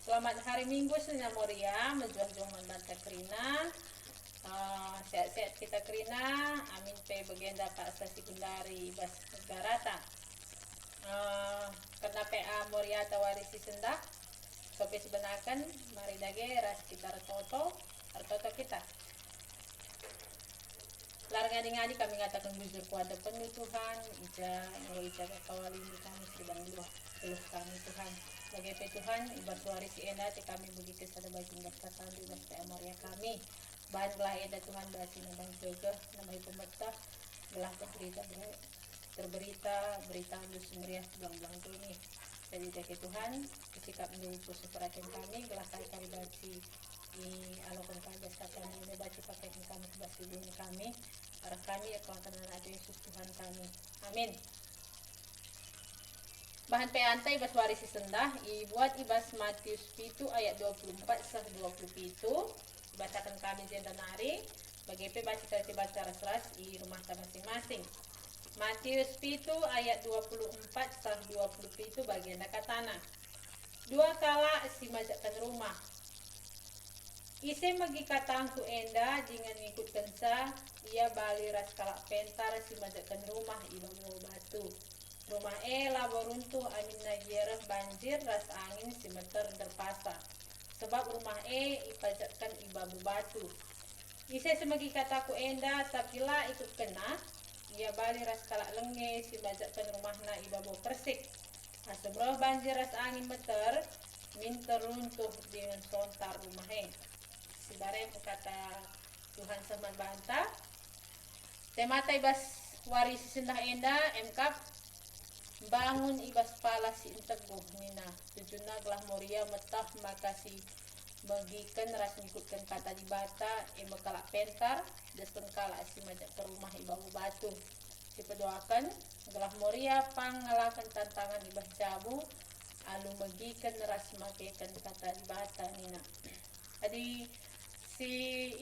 Selamat hari Minggu Sena Moria, menjuang-juang banta Krina. Sehat-sehat kita Krina. Amin pe bagenda Pak Asa Sekundari Bas Garata. Karena PA Moria tawarisi sendak. Sopi sebenakan, mari dage ras kita retoto kita. Larga ngadi kami ngatakan bujur kuada penuh Tuhan, ija kawali kami sedang peluh kami Tuhan. Bagai Tuhan, ibarat waris enda kami begitu sada baginda kata bebas pe Moria kami. Bahan belah enda Tuhan basi nabang joga namai pemerintah belah berita halus meriah belang-belang ini. Jadi dari Tuhan, kesikap mendukung perhatian kami, belah kali basi di alokan kami kata ini baca pakai kami basi dunia kami. Arah kami akan ada Yesus Tuhan kami. Amin. Bahan peantai bas warisi sendah buat ibas Matius 7 ayat 24 sampai 27 bacakan kami jenda nari bagi pe baca baca ras di rumah masing-masing. Matius 7 ayat 24 sampai 27 bagian katana. Dua kala si majakan rumah. Ise magi katangku enda jangan ngikut kensa ia bali ras kalak pentar si majakan rumah iba batu. Rumah labo runtuh amin najierah banjir ras angin si meter derpasa. Sebab rumah ipajakan iba batu. Ise semagi kataku enda tapi lah ikut kena ia bali ras kalak lenge si majakan rumahna iba persik. Sebab banjir ras angin meter min teruntuh dengan sontar rumah Sebarang kata Tuhan sama banta. Temata ibas waris sendah enda emkap bangun ibas pala si integuh nina tujuna gelah Moria metah makasih bagikan ras ngikutkan kata di bata kalak pentar desen kalak si majak ke rumah ibau batu si pedoakan gelah Moria pangalakan tantangan ibas jabu alu bagikan ras makekan kata di bata nina. Adi si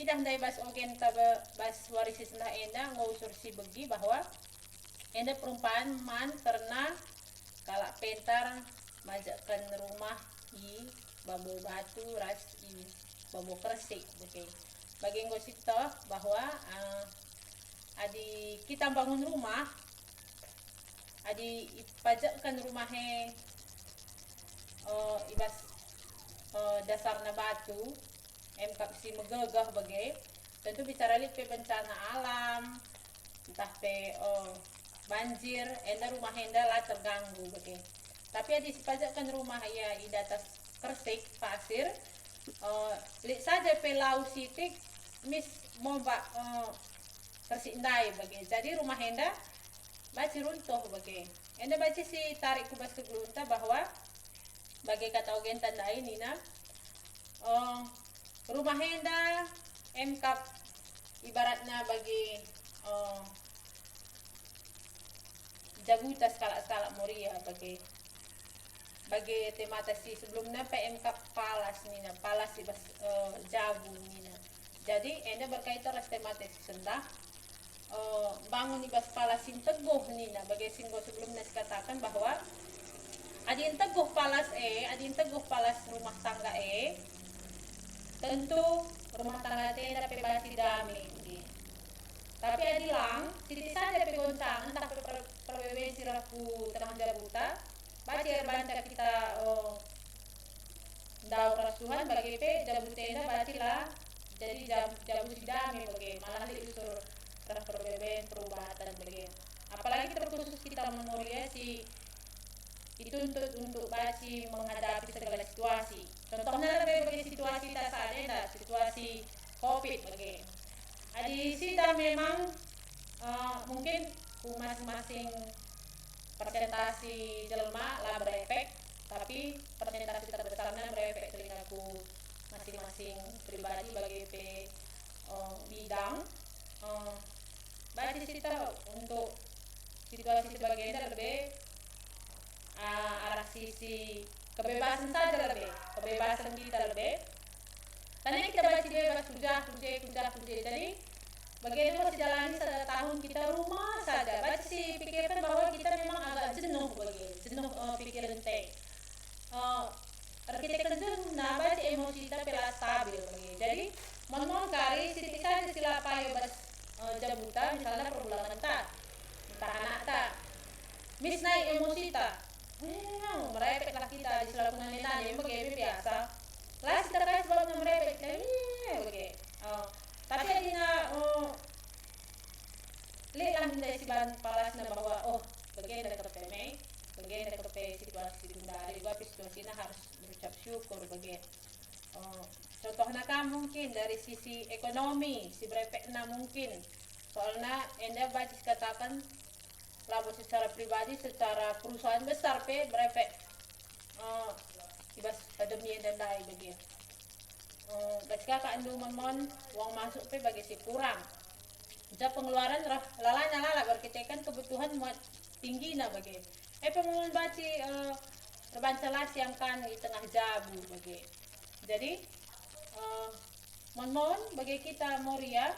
idang dai bas ogen taba bas warisi sendah enda ngausur si begi bahwa enda perumpaan man karena kalak pentar majakan rumah i babo batu ras i babo persik okay. Bagi ngosito bahwa adi kita bangun rumah adi ipajakan rumah ibas dasarna batu emkap si megegah bagai tentu bicara pe bencana alam entah pe banjir enda rumah enda lah terganggu bagai tapi adi sipajakan rumah ya di atas kersik pasir lik saja pe lau sitik mis moba kersik ndai bagai jadi rumah enda baci runtuh bagai enda baci si tarik kubas ke gelunta bahwa bagai kata ogen tandai nina rumah enda emkap ibaratnya bagi jabutas kalak-kalak Moria bagi temata si sebelumnya emkap palas nina palas ibas jabu nina jadi enda berkaitan ras temata si sendah bangun ibas palas sin teguh nina bagi singgo sebelumnya dikatakan bahwa adin teguh palas rumah tangga tentu rumah tangga tenda pebasi damai tapi adilang siti saja pegoncang entah perbeben siraku tengah jabuta baca banca kita daur rasuhan bagi pe jabu tenda bacilah jadi jabu si damai bagi malah diusur perbeben perubatan bagi apalagi terkhusus kita Moria si dituntut untuk baci menghadapi segala situasi. Contohnya bagi situasi tak ada, situasi COVID bagi. Adi sita memang mungkin masing-masing presentasi jelma lah berefek, tapi presentasi terbesarnya berefek telingaku masing-masing pribadi bagi bidang. Baci sita untuk situasi sebagainya lebih arah sisi kebebasan saja lebih kebebasan kita lebih tadi kita baca bebas sudah jadi bagaimana masih jalani setahun kita rumah saja baca sih pikirkan bahwa kita memang agak jenuh pikiran arsitek jenuh emosi tapi lah stabil bagi. Jadi mon kari siti saja sila payo bas jabuta misalnya perbulangan ta entah anak ta mis naik emosi ta merepek lah kita di selaku nani bagi biasa lah kita kasih sebabnya merepek bagi tapi adina lihat dari si ban palasnya bahwa bagian dari KPM bagian dari KP situasi dari gua situasinya harus berucap syukur bagian contohnya kan mungkin dari sisi ekonomi si brepekna mungkin soalnya enda bacis katakan lalu secara pribadi secara perusahaan besar brepek ibas pandemi dan lain bagian bacis kakak andu mon uang masuk bagi si kurang jadi pengeluaran lala berkitekan kebutuhan muat tinggi na bagi pengeluaran baci terbancalas yang kan di tengah jabu bagi jadi mon bagi kita Moria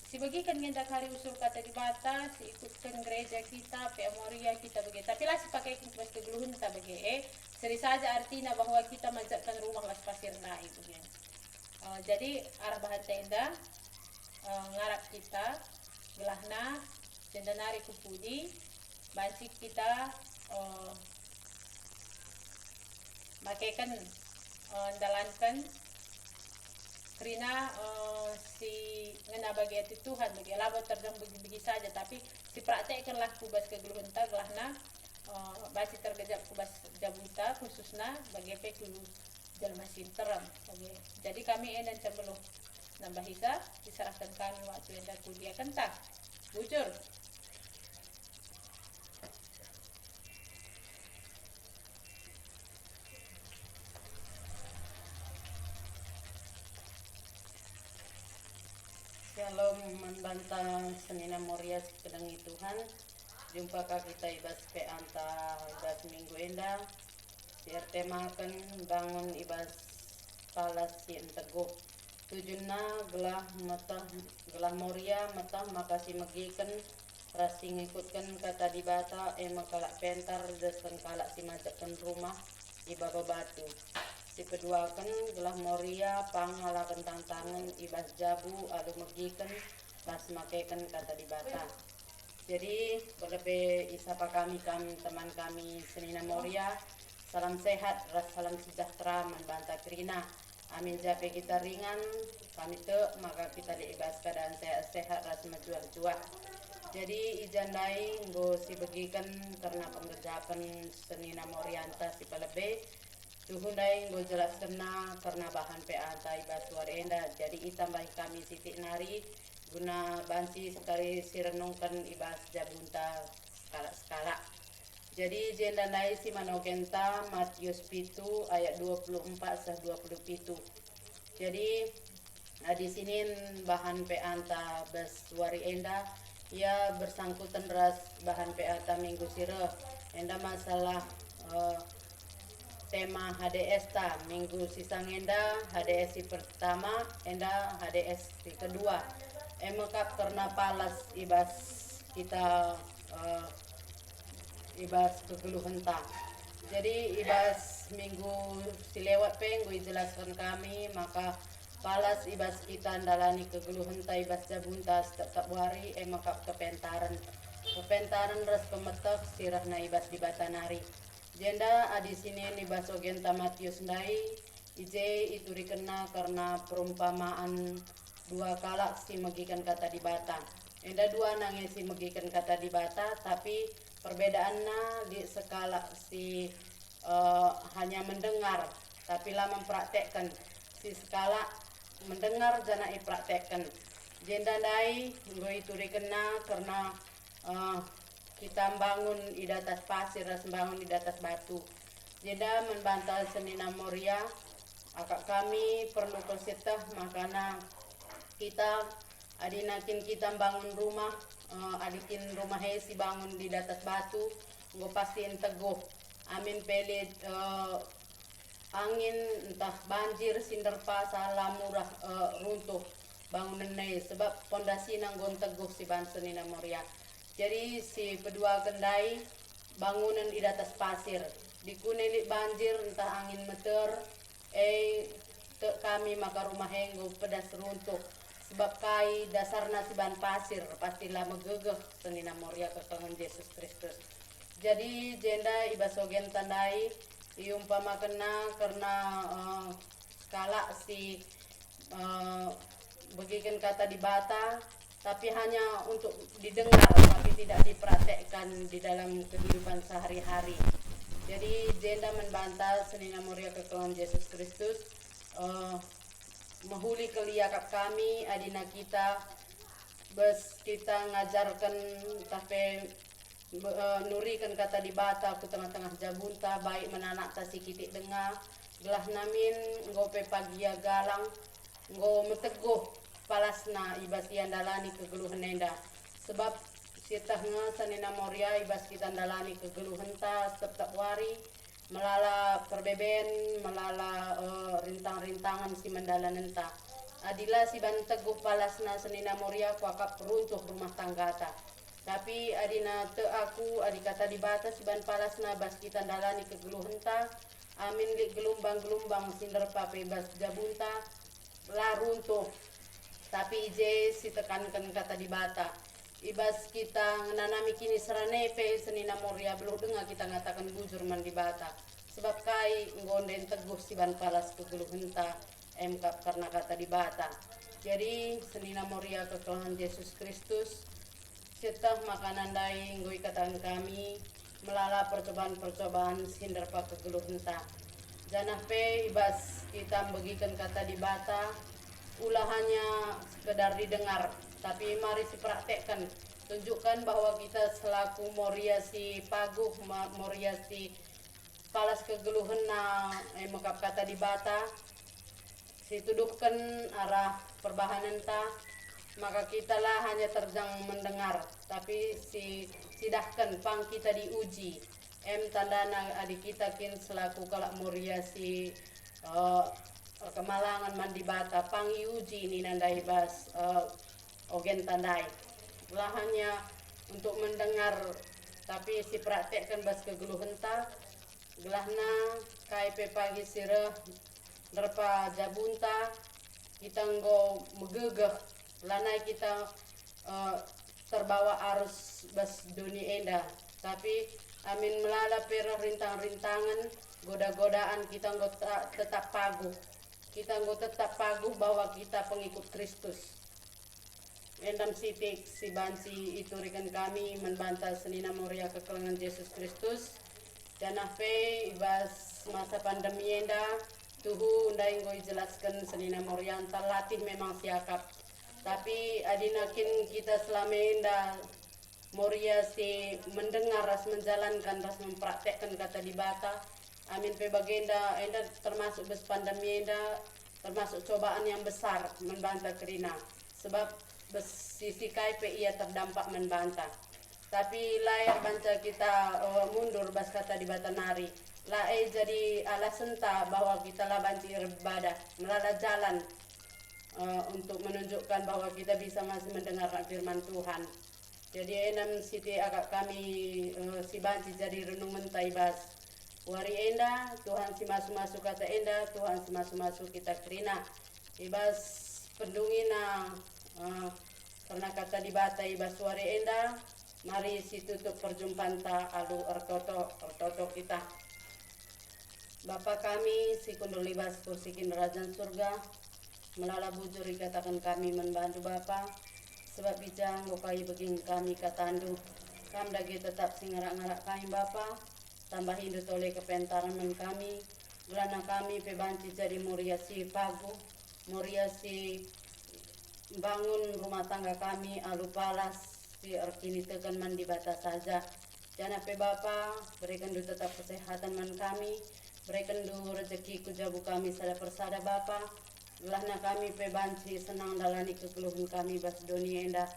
si bagikan ngendak hari usul kata di bata si ikutkan gereja kita Moria kita bagi tapi lah si pakai pas kegeluhun kita bagi seri saja artinya bahwa kita majakkan rumah las pasir naik bagi jadi arah bahan tenda ngarap kita gelahna tenda nari kupudi bancik kita makaikan dalankan karena si ngena bagi itu Tuhan bagi labo terjang begi saja tapi si praktekkan lah kubas kegeluhenta gelahna baci tergejap kubas jabuta khususnya bagi pekulu jalma sinteram jadi kami dan cembelu nambah hisa diserahkan kami waktu yang kuliah kentang bujur Shalom membantang senina Moria sepedangi Tuhan jumpakah kita ibas pe anta ibas minggu endah biar temakan bangun ibas palas si teguh tujuna gelah Moria matah makasih megikan rasi ngikutkan kata di bata makalak pentar desan kalak si majakan rumah iba batu si keduakan gelah Moria pangalakan tantangan ibas jabu alu megikan pas makaikan kata di bata jadi berlebih isapa kami teman kami senina Moria salam sehat, salam sejahtera, membantah kerina. Amin jape kita ringan, kami maka kita diibas keadaan sehat, ras majuah-juah. Jadi ijandai nggo si begikan karena pengerjaan senina Morianta si pelebe. Tuhundai nggo jelas kena karena bahan peanta ibas warenda. Jadi itambah kami sitik nari guna banci sekali sirenungkan ibas jabunta skala-skala. Jadi jenda naik si manogenta Matius pitu ayat 24 sah 27. Jadi di sini bahan peanta beswari enda ya bersangkutan ras bahan peanta minggu sireh enda masalah tema HDS ta minggu sisang enda HDS si pertama enda HDS si kedua emekap karena palas ibas kita ibas kegeluhan tak. Jadi ibas minggu silewat penggu jelaskan kami maka palas ibas kita dalani kegeluhan tak ibas jabunta setiap hari maka kepentaran ras pemetak sirahna ibas di batanari. Jenda adi sini ibas ogenta Matius ndai ije itu dikena karena perumpamaan dua kalak si megikan kata di bata. Enda dua nangis si megikan kata di bata tapi perbedaannya di skala si hanya mendengar tapi lah mempraktekkan si skala mendengar jana ipraktekkan jenda dai nggo itu dikena karena kita bangun di atas pasir ras bangun di atas batu jenda membantah senina Moria akak kami perlu kesetah makana kita adinakin kita bangun rumah adikin rumah si bangun di atas batu gue pastiin teguh amin pelit angin entah banjir sinderpa salah murah runtuh bangunan nih sebab pondasi nanggon teguh si Bansenina Moria jadi si kedua kendai bangunan di atas pasir di kunelik banjir entah angin meter kami maka rumah henggo pedas runtuh sebab kai dasar nasiban pasir pastilah megegeh senina moria kekangan Yesus Kristus. Jadi jenda ibasogen tandai iumpama kena karena skala si bagikan kata di bata tapi hanya untuk didengar tapi tidak dipraktekkan di dalam kehidupan sehari-hari. Jadi jenda membantah senina moria kekangan Yesus Kristus mahuli keliakap kami adina kita bes kita ngajarkan tapi nurikan kata di bata ku tengah-tengah jabunta baik menanak tasi kitik dengar gelah namin ngope pagia galang ngo meteguh palasna ibas yang dalani kegeluhan nenda sebab sitahnya sanina moria ibas kita dalani kegeluhan ta setiap wari melala perbeben melala rintang-rintangan si mendalan enta adila si ban teguh palasna sanina moria kuakap runtuh rumah tanggata tapi adina te aku adi kata di batas si ban palasna bas kita dalani kegeluhan ta amin li gelombang-gelombang sinder pape bas jabunta la runtuh tapi ije si tekankan kata di bata ibas kita nanami kini seranepe senina moria belum dengar kita ngatakan bujur man di bata sebab kai ngonden teguh si ban palas kegeluhenta emkap karena kata di bata. Jadi senina moria kekeluhan Yesus Kristus setah makanan dai ngoi katan kami melala percobaan-percobaan sinder pa kegeluhenta janah pe ibas kita bagikan kata di bata ulah hanya sekedar didengar tapi mari dipraktekkan tunjukkan bahwa kita selaku moria si paguh moria si palas kegeluhan na mekap kata di bata si tuduhkan arah perbahanan ta maka kita lah hanya terjang mendengar tapi si sidahkan pang kita diuji tandana adik kita kin selaku kalak moria si kemalangan mandi bata pangi uji ini nandai bas ogen tandai lahannya untuk mendengar tapi si praktekkan bas kegeluhenta gelahna KP pagi sireh derpa jabunta kita nggo megegeh lanai kita terbawa arus bas dunia enda tapi amin melala perah rintang-rintangan goda-godaan kita nggo tetap paguh kita nggo tetap paguh bahwa kita pengikut Kristus. Endam sitik si bansi itu rekan kami membantah senina moria kekelangan Yesus Kristus dan afe ibas masa pandemi enda tuhu undai ngoi jelaskan senina moria antar latih memang siakap tapi adinakin kita selama enda moria si mendengar ras menjalankan ras mempraktekkan kata di bata amin pe bagenda enda termasuk bes pandemi enda termasuk cobaan yang besar membantah kerina sebab bes sisi KP ia terdampak membantah tapi layar banca kita mundur bas kata di bata nari lae jadi alasan ta bahwa kita lah banci ibadah melala jalan untuk menunjukkan bahwa kita bisa masih mendengar firman Tuhan. Jadi enam siti agak kami si banci jadi renung mentai bas wari enda Tuhan si masuk-masuk kata enda Tuhan si masuk-masuk kita kerina ibas pendungina karena kata di bata ibas wari enda mari si tutup perjumpaan ta alu ertoto kita Bapa kami si kundul libas kursikin kerajaan surga melala bujur katakan kami membantu Bapa sebab bijang gokai beging kami katandu kam dagi tetap singarak-ngarak kami Bapa tambah hindut oleh kepentaran kami gelana kami pebanci jadi moria si pagu moria si bangun rumah tangga kami alu palas si erkini tekan mandi batas saja jana pe Bapa berikan du tetap kesehatan man kami berikan du rezeki kujabu kami sada persada Bapa gelahna kami pebanci senang dalani kekeluhan kami bas dunia enda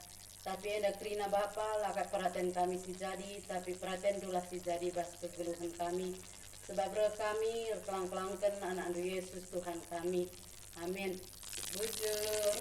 tapi enda krina Bapa lakat perhatian kami si jadi tapi perhatian dulah si jadi bas kekeluhan kami sebab kami kelang-kelangkan anak Yesus Tuhan kami amin bujur